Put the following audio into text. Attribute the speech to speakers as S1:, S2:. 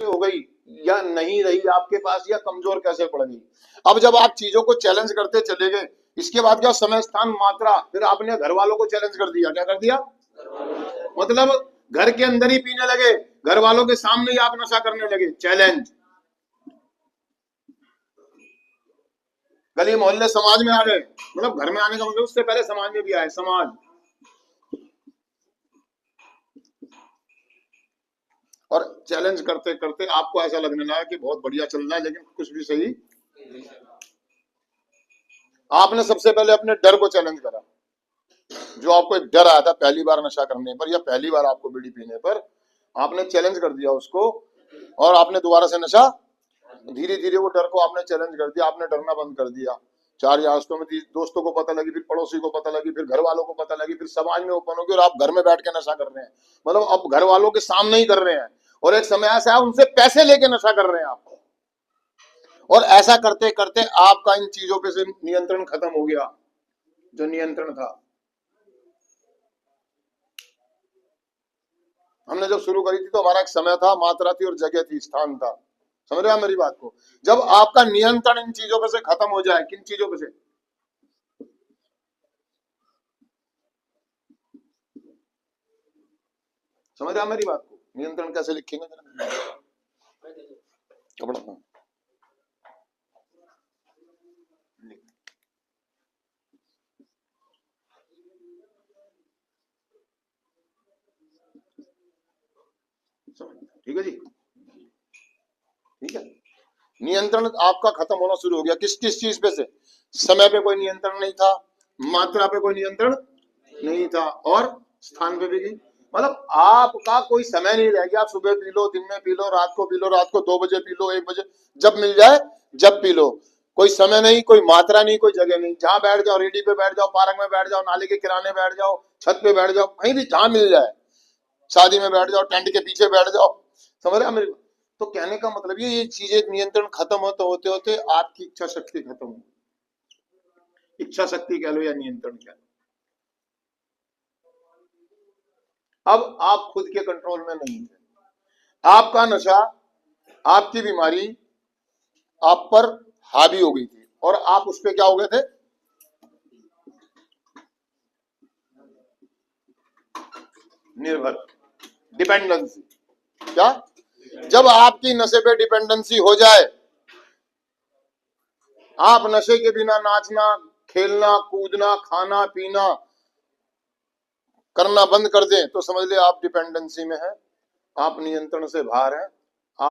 S1: हो गई या नहीं रही आपके पास, या कमजोर कैसे पड़ गई। अब जब आप चीजों को चैलेंज करते चले गए, इसके बाद क्या, समय स्थान मात्रा, फिर आपने घर वालों को चैलेंज कर दिया। क्या कर दिया, मतलब घर के अंदर ही पीने लगे, घर वालों के सामने ही आप नशा करने लगे, चैलेंज। गली मोहल्ले समाज में आ गए, मतलब घर में आने का मतलब उससे पहले समाज में भी आए, समाज। और चैलेंज करते करते आपको ऐसा लगने लगा कि बहुत बढ़िया चल रहा है, लेकिन कुछ भी सही। आपने सबसे पहले अपने डर को चैलेंज करा। जो आपको एक डर आया था पहली बार नशा करने पर, या पहली बार आपको बीड़ी पीने पर, आपने चैलेंज कर दिया उसको, और आपने दोबारा से नशा, धीरे धीरे वो डर को आपने चैलेंज कर दिया, आपने डरना बंद कर दिया। चार दोस्तों में, दोस्तों को पता लगी, फिर पड़ोसी को पता लगी, फिर घर वालों को पता लगी, फिर समाज में ओपन होगी, और आप घर में बैठ के नशा कर रहे हैं। मतलब अब घर वालों के सामने ही कर रहे हैं, और एक समय ऐसा है उनसे पैसे लेके नशा कर रहे हैं आप। और ऐसा करते करते आपका इन चीजों पे से नियंत्रण खत्म हो गया, जो नियंत्रण था। हमने जब शुरू करी थी तो हमारा एक समय था, मात्रा थी, और जगह थी, स्थान था। समझ रहे हैं मेरी बात को। जब आपका नियंत्रण इन चीजों पे से खत्म हो जाए, किन चीजों पे से, समझ रहे हैं मेरी बात को। नियंत्रण कैसे लिखेंगे कपड़ा, ठीक है जी, ठीक है। नियंत्रण आपका खत्म होना शुरू हो गया, किस किस चीज पे से, समय पे कोई नियंत्रण नहीं था, मात्रा पे कोई नियंत्रण नहीं था, और स्थान पे भी नहीं। मतलब आपका कोई समय नहीं रह गया, आप सुबह पी लो, दिन में पी लो, रात को पी लो, रात को 2 बजे पी लो, 1 बजे, जब मिल जाए जब पी लो। कोई समय नहीं, कोई मात्रा नहीं, कोई जगह नहीं। जहां बैठ जाओ, रेडी पे बैठ जाओ, पार्क में बैठ जाओ, नाले के किनारे बैठ जाओ, छत पे बैठ जाओ, कहीं भी जहां मिल जाए, शादी में बैठ जाओ, टेंट के पीछे बैठ जाओ। समझ रहे मेरे। तो कहने का मतलब ये चीजें, नियंत्रण खत्म होते होते आपकी इच्छा शक्ति खत्म हो, इच्छा शक्ति कह लो या नियंत्रण कह लो। अब आप खुद के कंट्रोल में नहीं थे, आपका नशा, आपकी बीमारी आप पर हावी हो गई थी, और आप उस पर क्या हो गए थे, निर्भर, डिपेंडेंसी। क्या, जब आपकी नशे पे डिपेंडेंसी हो जाए, आप नशे के बिना नाचना, खेलना, कूदना, खाना पीना करना बंद कर दें, तो समझ ले आप डिपेंडेंसी में हैं, आप नियंत्रण से बाहर हैं।